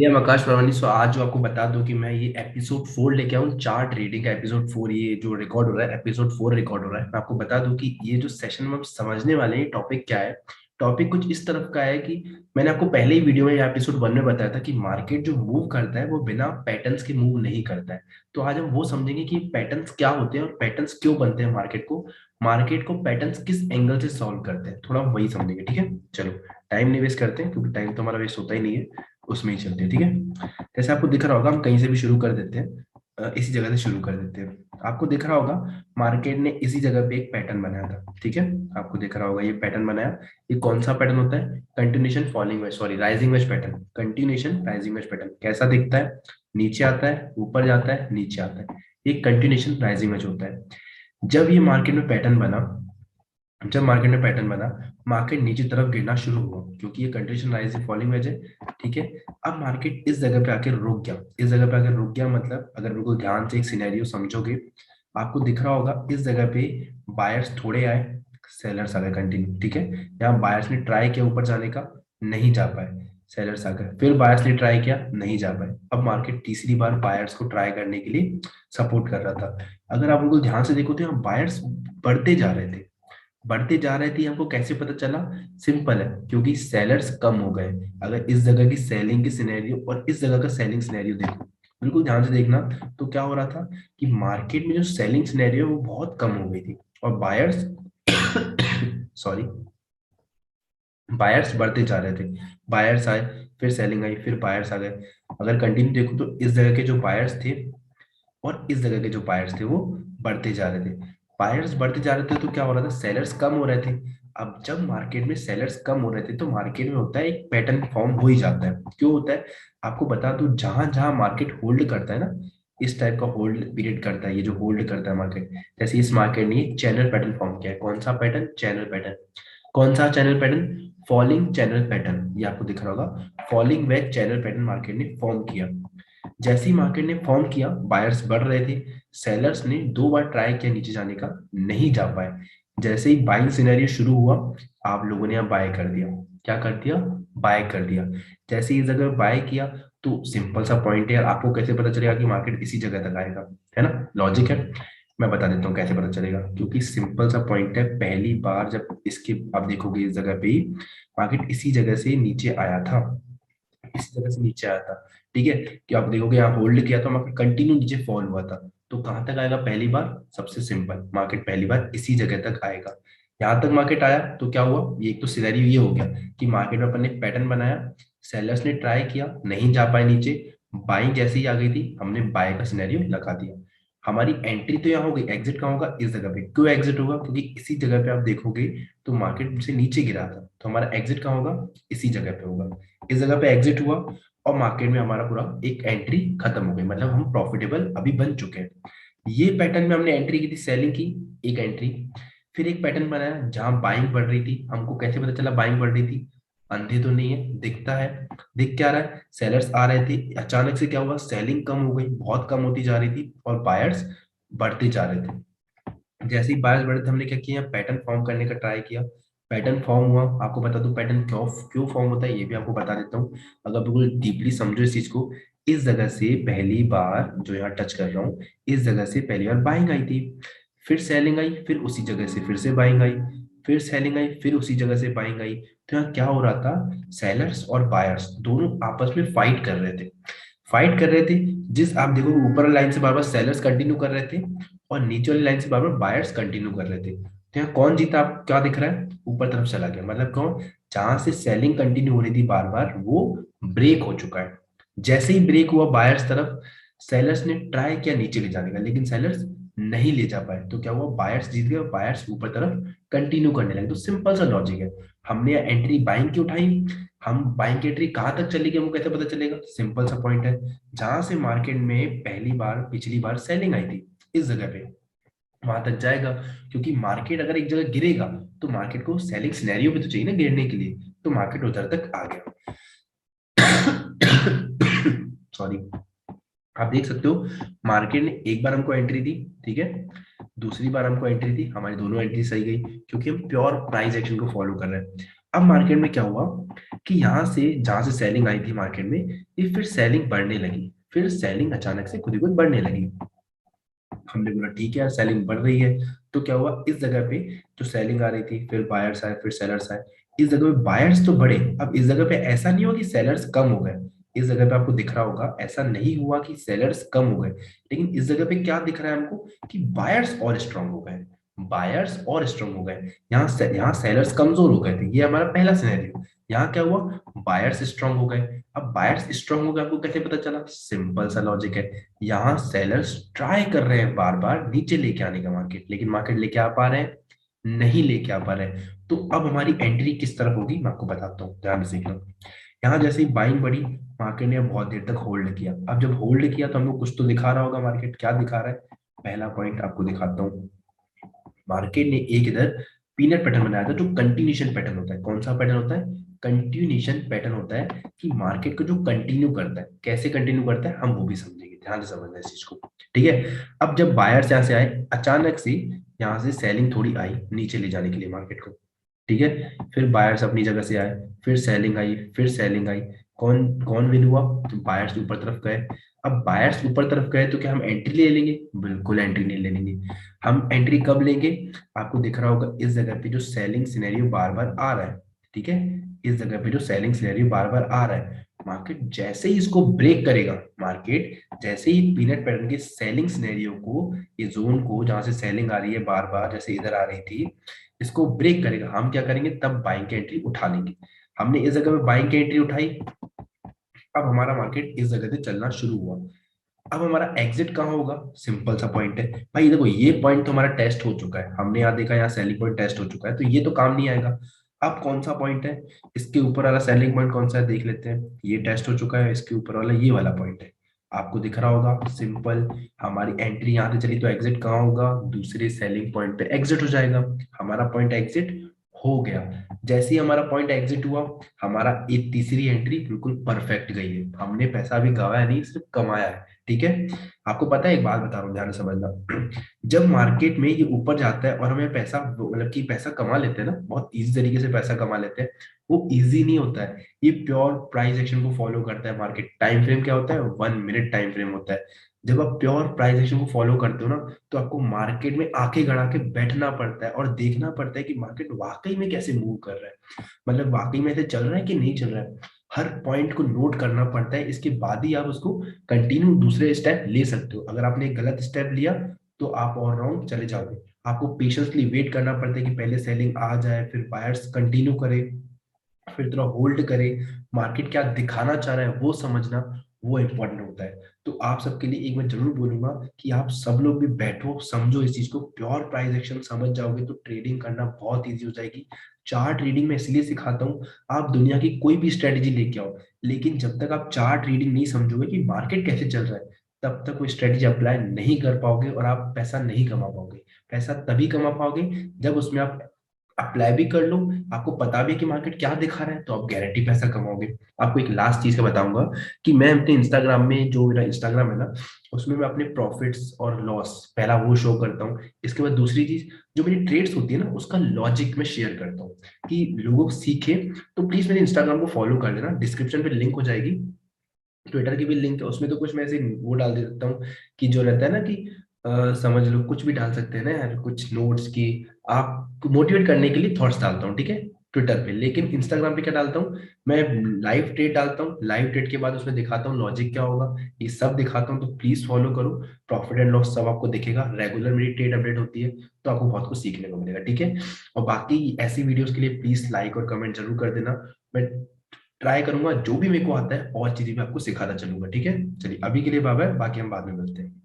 ये हम आकाश परवानी। सो आज जो आपको बता दूं कि मैं ये एपिसोड 4 लेके आऊँ, चार्ट रीडिंग का एपिसोड 4। ये जो रिकॉर्ड हो रहा है, एपिसोड 4 रिकॉर्ड हो रहा है। मैं आपको बता दूं कि ये जो सेशन में हम समझने वाले हैं, टॉपिक क्या है। टॉपिक कुछ इस तरफ का है कि मैंने आपको पहले ही वीडियो में या एपिसोड 1 में बताया था कि मार्केट जो मूव करता है वो बिना पैटर्न्स के मूव नहीं करता है। तो आज हम वो समझेंगे कि पैटर्न्स क्या होते हैं और पैटर्न्स क्यों बनते हैं। मार्केट को पैटर्न्स किस एंगल से सॉल्व करते हैं, थोड़ा वही समझेंगे। ठीक है, चलो टाइम नहीं वेस्ट करते हैं, क्योंकि टाइम तो हमारा वेस्ट होता ही नहीं है, उसमें ही चलते हैं। ठीक है, जैसे आपको दिख रहा होगा, हम कहीं से भी शुरू कर देते हैं। इसी जगह से शुरू कर देते हैं। आपको दिख रहा होगा मार्केट ने इसी जगह पे एक पैटर्न बनाया था। ठीक है, आपको दिख रहा होगा ये पैटर्न बनाया। ये कौन सा पैटर्न होता है? Continuation falling veg, sorry rising veg pattern. Continuation rising veg pattern कैसा दिखता है? नीचे आता है, ऊपर जाता है, नीचे आता है। ये कंटिन्यूशन राइजिंग वेज होता है। जब ये मार्केट में पैटर्न बना जब मार्केट में पैटर्न बना, मार्केट नीचे तरफ गिरना शुरू हुआ, क्योंकि ये कंटिन्यूशन राइजिंग फॉलिंग वेज है। ठीक है, अब मार्केट इस जगह पे आके रुक गया। इस जगह पे आके रुक गया मतलब, अगर बिल्कुल ध्यान से एक सिनेरियो समझोगे, आपको दिख रहा होगा इस जगह पे बायर्स थोड़े आए, सेलर्स आ गए कंटिन्यू। ठीक है, यहाँ बायर्स ने ट्राई किया ऊपर जाने का, नहीं जा पाए, सेलर्स आ गए। फिर बायर्स ने ट्राई किया, नहीं जा पाए। अब मार्केट तीसरी बार बायर्स को ट्राई करने के लिए सपोर्ट कर रहा था। अगर आप बिल्कुल ध्यान से देखो तो यहाँ बायर्स बढ़ते जा रहे थे, बढ़ते जा रहे थे। हमको कैसे पता चला? सिंपल है, क्योंकि सेलर्स कम हो गए। अगर इस जगह की सेलिंग की सिनेरियो और इस जगह का सेलिंग सिनेरियो देखो, बिल्कुल ध्यान से देखना, तो क्या हो रहा था कि मार्केट में जो सेलिंग सिनेरियो वो बहुत कम हो गई थी, और बायर्स सॉरी, बायर्स बढ़ते जा रहे थे। बायर्स आए, फिर सेलिंग आई, फिर बायर्स आ गए। अगर कंटिन्यू देखो तो इस जगह के जो बायर्स थे और इस जगह के जो बायर्स थे वो बढ़ते जा रहे थे। बायर्स बढ़ते जा रहे थे तो क्या हो रहा था? सेलर्स कम हो रहे थे। अब जब मार्केट में सेलर्स कम हो रहे थे तो मार्केट में होता है एक पैटर्न फॉर्म हो ही जाता है। क्यों होता है? आपको बता दूं, जहां जहां मार्केट होल्ड करता है ना, इस टाइप का होल्ड पीरियड करता है, ये जो होल्ड करता है मार्केट, जैसे इस मार्केट ने चैनल पैटर्न फॉर्म किया है। कौन सा पैटर्न? Channel pattern. कौन सा channel pattern? Falling channel pattern. ये आपको दिख रहा होगा, falling veg channel pattern market ने फॉर्म किया। जैसे ही मार्केट ने फॉर्म किया, बायर्स बढ़ रहे थे, सेलर्स ने दो बार ट्राई किया नीचे जाने का, नहीं जा पाए। जैसे ही बाइंग सिनेरियो शुरू हुआ, आप लोगों ने यहाँ बाय कर दिया। क्या कर दिया? बाय कर दिया। जैसे ही इस जगह बाय किया, तो सिंपल सा पॉइंट है यार, आपको कैसे पता चलेगा कि मार्केट इसी जगह तक आएगा? है ना, लॉजिक है। मैं बता देता हूँ कैसे पता चलेगा, क्योंकि सिंपल सा पॉइंट है, पहली बार जब इसके आप देखोगे इस जगह पे ही मार्केट इसी जगह से नीचे आया था, इसी जगह से नीचे आया था। ठीक है, कि आप देखोगे यहाँ होल्ड किया था, मार्केट कंटिन्यू नीचे फॉल हुआ था। तो कहां तक आएगा पहली बार? सबसे सिंपल, मार्केट पहली बार इसी जगह तक आएगा। यहाँ तक मार्केट आया तो क्या हुआ? ये एक तो सिनेरियो ये हो गया कि मार्केट में अपन ने पैटर्न बनाया, सेलर्स ने ट्राई किया, नहीं जा पाए नीचे, बाइंग जैसे ही आ गई थी, हमने बाय का सिनेरियो लगा दिया। हमारी एंट्री तो यहाँ होगी, एग्जिट कहाँ होगा? इस जगह पे। क्यों एग्जिट होगा? क्योंकि इसी जगह पे आप देखोगे तो मार्केट से नीचे गिरा था, तो हमारा एग्जिट कहाँ होगा? इसी जगह पे होगा। इस जगह पे एग्जिट हुआ, और मार्केट में हमारा पूरा एक एंट्री खत्म हो गई, मतलब हम प्रॉफिटेबल अभी बन चुके हैं। ये पैटर्न में हमने एंट्री की थी, सेलिंग की एक एंट्री। फिर एक पैटर्न बनाया जहां बाइंग बढ़ रही थी। हमको कैसे पता चला बाइंग बढ़ रही थी? अंधे तो नहीं है, दिखता है। दिख क्या रहा है? सेलर्स आ रहे थे, अचानक से क्या हुआ? सेलिंग कम हो गई, बहुत कम होती जा रही थी, और बायर्स बढ़ते जा रहे थे। जैसे ही बायर्स बढ़े थे, हमने क्या किया? पैटर्न फॉर्म करने का ट्राई किया। पैटर्न फॉर्म हुआ। आपको बता दूं पैटर्न क्यों क्यों फॉर्म होता है, ये भी आपको बता देता हूँ। अगर बिल्कुल डीपली समझो इस चीज को, इस जगह से पहली बार जो यहाँ टच कर रहा हूँ, इस जगह से पहली बार बाइंग आई थी, फिर सेलिंग आई, फिर उसी जगह से फिर से बाइंग आई, फिर सेलिंग आई, फिर उसी जगह से बाइंग आई। तो यहाँ क्या हो रहा था? सेलर्स और बायर्स दोनों आपस में फाइट कर रहे थे। फाइट कर रहे थे। जिस आप देखो ऊपर लाइन से बार बार सेलर्स कंटिन्यू कर रहे थे, और नीचे वाली लाइन से बार बार बायर्स कंटिन्यू कर रहे थे। तो यहाँ कौन जीता? आप क्या दिख रहा है? ऊपर तरफ चला गया, मतलब कौन? जहां से सेलिंग कंटिन्यू हो रही थी बार बार, वो ब्रेक हो चुका है। जैसे ही ब्रेक हुआ बायर्स तरफ, सेलर्स ने ट्राई किया नीचे ले जाने का, लेकिन सेलर्स नहीं ले जा पाए। तो क्या हुआ? बायर्स जीत गए, बायर्स ऊपर तरफ कंटिन्यू करने लगे। तो सिंपल सा लॉजिक है, हमने एंट्री बाइंग की उठाई, हम बाइंग की एंट्री कहाँ तक चली गई हमको कैसे पता चलेगा? सिंपल सा पॉइंट है, जहां से मार्केट में पहली बार पिछली बार सेलिंग आई थी, इस जगह पे वहां तक जाएगा। क्योंकि मार्केट अगर एक जगह गिरेगा, तो मार्केट को सेलिंग सिनेरियो भी तो चाहिए ना गिरने के लिए, तो मार्केट उधर तक आ गया। सॉरी, आप देख सकते हो मार्केट ने एक बार हमको एंट्री दी, ठीक है, दूसरी बार हमको एंट्री दी, हमारी दोनों एंट्री सही गई, क्योंकि हम प्योर प्राइस एक्शन को फॉलो कर रहे हैं। अब मार्केट में क्या हुआ कि यहाँ से जहां से सेलिंग आई थी मार्केट में, ये फिर सेलिंग बढ़ने लगी, फिर सेलिंग अचानक से खुद ही खुद बढ़ने लगी। हमने बोला ठीक है यार सेलिंग बढ़ रही है, तो क्या हुआ इस जगह पे जो सेलिंग आ रही थी, फिर बायर्स आए फिर सेलर्स आए, इस जगह पे बायर्स तो बढ़े। अब इस जगह पे ऐसा नहीं हुआ कि सेलर्स कम हो गए, इस जगह पे आपको दिख रहा होगा ऐसा नहीं हुआ कि सेलर्स कम हो गए, लेकिन इस जगह पे क्या दिख रहा है हमको कि बायर्स और स्ट्रांग हो गए, बायर्स और स्ट्रांग हो गए। यहाँ सेलर्स कमजोर हो गए थे, ये हमारा पहला सिनेरियो। यहाँ क्या हुआ, बायर्स स्ट्रांग हो गए। अब बायर्स स्ट्रांग हो गए आपको कैसे पता चला, सिंपल सा लॉजिक है, यहाँ सेलर्स ट्राई कर रहे हैं बार बार नीचे लेके आने का मार्केट, लेकिन मार्केट लेके आ पा रहे हैं, नहीं लेके आ पा रहे हैं। तो अब हमारी एंट्री किस तरफ होगी मैं आपको बताता हूँ, ध्यान से सीखना। यहाँ जैसे ही बाइंग बढ़ी, मार्केट ने बहुत देर तक होल्ड किया। अब जब होल्ड किया तो हमको कुछ तो दिखा रहा होगा, मार्केट क्या दिखा रहा है, पहला पॉइंट आपको दिखाता हूँ। मार्केट ने एक इधर पीनट पैटर्न बनाया था, जो कंटिन्यूशन पैटर्न होता है। कौन सा पैटर्न होता है, कंटिन्यूशन पैटर्न होता है, कि मार्केट को जो कंटिन्यू करता है, कैसे कंटिन्यू करता है हम वो भी समझेंगे, ध्यान से समझना इस चीज को, ठीक है। अब जब बायर्स यहाँ से आए, अचानक से यहाँ से सेलिंग थोड़ी आई नीचे ले जाने के लिए मार्केट को, ठीक है। फिर बायर्स अपनी जगह से आए, फिर सेलिंग आई, फिर सेलिंग आई। कौन कौन विन हुआ, तो बायर्स ऊपर तरफ गए। अब बायर्स ऊपर तरफ गए तो क्या हम एंट्री ले लेंगे, बिल्कुल एंट्री नहीं ले लेंगे। हम एंट्री कब लेंगे, आपको दिख रहा होगा इस जगह पे जो सेलिंग सिनेरियो बार बार आ रहा है, ठीक है, इस जगह पे जो सेलिंग सिनेरियो बार बार आ रहा है, मार्केट जैसे ही इसको ब्रेक करेगा, मार्केट जैसे ही पीनट पैटर्न के सेलिंग सिनेरियो को, ये जोन को जहां से सेलिंग आ रही है बार बार जैसे इधर आ रही थी, इसको ब्रेक करेगा, हम क्या करेंगे, तब बाइंग की एंट्री उठा लेंगे। हमने इस जगह पे बाइंग की एंट्री उठाई, अब हमारा मार्केट इस जगह से चलना शुरू हुआ। अब हमारा एग्जिट कहाँ होगा, सिंपल सा पॉइंट है भाई, देखो ये पॉइंट तो हमारा टेस्ट हो चुका है, हमने यहाँ देखा यहाँ सेलिंग पॉइंट टेस्ट हो चुका है, तो ये तो काम नहीं आएगा। अब कौन सा पॉइंट है, इसके ऊपर वाला सेलिंग पॉइंट कौन सा है देख लेते हैं, ये टेस्ट हो चुका है, इसके ऊपर वाला ये वाला पॉइंट है, आपको दिख रहा होगा सिंपल। हमारी एंट्री यहाँ से चली तो एग्जिट कहाँ होगा, दूसरे सेलिंग पॉइंट पे एग्जिट हो जाएगा, हमारा पॉइंट एग्जिट हो गया। जैसे ही हमारा पॉइंट एग्जिट हुआ, हमारा एक तीसरी एंट्री बिल्कुल परफेक्ट गई है, हमने पैसा भी गवाया नहीं सिर्फ कमाया है, ठीक है। आपको पता है एक बात बता रहा हूँ ध्यान से समझना, जब मार्केट में ये ऊपर जाता है और हमें पैसा मतलब कि पैसा कमा लेते हैं ना, बहुत इजी तरीके से पैसा कमा लेते हैं, वो इजी नहीं होता है, ये प्योर प्राइस एक्शन को फॉलो करता है मार्केट। टाइम फ्रेम क्या होता है, 1 मिनट टाइम फ्रेम होता है। जब आप प्योर प्राइस एक्शन को फॉलो करते हो ना, तो आपको मार्केट में आंखें गड़ा के बैठना पड़ता है और देखना पड़ता है कि मार्केट वाकई में कैसे मूव कर रहा है, मतलब वाकई में ऐसे चल रहा है कि नहीं चल रहा है। हर पॉइंट को नोट करना पड़ता है, इसके बाद ही आप उसको कंटिन्यू दूसरे स्टेप ले सकते हो। अगर आपने एक गलत स्टेप लिया तो आप और राउंड चले जाओगे। आपको पेशेंसली वेट करना पड़ता है कि पहले सेलिंग आ जाए, फिर बायर्स कंटिन्यू करे, फिर थोड़ा होल्ड करे, मार्केट क्या दिखाना चाह रहा है वो समझना, वो इंपॉर्टेंट होता है। तो आप सबके लिए एक मैं जरूर बोलूंगा कि आप सब लोग भी बैठो, समझो इस चीज को, प्योर प्राइस एक्शन समझ जाओगे तो ट्रेडिंग करना बहुत इजी हो जाएगी। चार्ट रीडिंग में इसलिए सिखाता हूँ, आप दुनिया की कोई भी स्ट्रेटेजी लेके आओ, लेकिन जब तक आप चार्ट रीडिंग नहीं समझोगे कि मार्केट कैसे चल रहा है, तब तक कोई स्ट्रेटेजी अप्लाई नहीं कर पाओगे और आप पैसा नहीं कमा पाओगे। पैसा तभी कमा पाओगे जब उसमें आप अप्लाई भी कर लो, आपको पता भी है कि मार्केट क्या दिखा रहा है, तो आप गारंटी पैसा कमाओगे। आपको एक लास्ट चीज का बताऊंगा कि मैं अपने इंस्टाग्राम में, जो मेरा इंस्टाग्राम है ना, उसमें मैं अपने प्रॉफिट्स और लॉस पहला वो शो करता हूँ। इसके बाद दूसरी चीज, जो मेरी ट्रेड्स होती है ना, उसका लॉजिक में शेयर करता हूँ कि लोगों को सीखे। तो प्लीज मेरे इंस्टाग्राम को फॉलो कर लेना, डिस्क्रिप्शन पे लिंक हो जाएगी, ट्विटर की भी लिंक है, उसमें तो कुछ मैं ऐसे वो डाल देता हूँ कि जो रहता है ना कि समझ लो कुछ भी डाल सकते हैं ना यार, कुछ नोट्स की, आप मोटिवेट करने के लिए थॉट्स डालता हूँ, ठीक है, ट्विटर पे। लेकिन इंस्टाग्राम पे क्या डालता हूँ, मैं लाइव ट्रेड डालता हूँ, लाइव ट्रेड के बाद उसमें दिखाता हूँ लॉजिक क्या होगा, ये सब दिखाता हूँ, तो प्लीज फॉलो करो। प्रॉफिट एंड लॉस सब आपको दिखेगा, रेगुलर मेरी ट्रेड अपडेट होती है, तो आपको बहुत कुछ सीखने को मिलेगा, ठीक है। और बाकी ऐसी वीडियोस के लिए प्लीज लाइक और कमेंट जरूर कर देना। मैं ट्राई करूंगा जो भी मेरे को आता है और चीजें भी आपको सिखाता चलूंगा, ठीक है। चलिए अभी के लिए बाय बाय, बाकी हम बाद में मिलते हैं।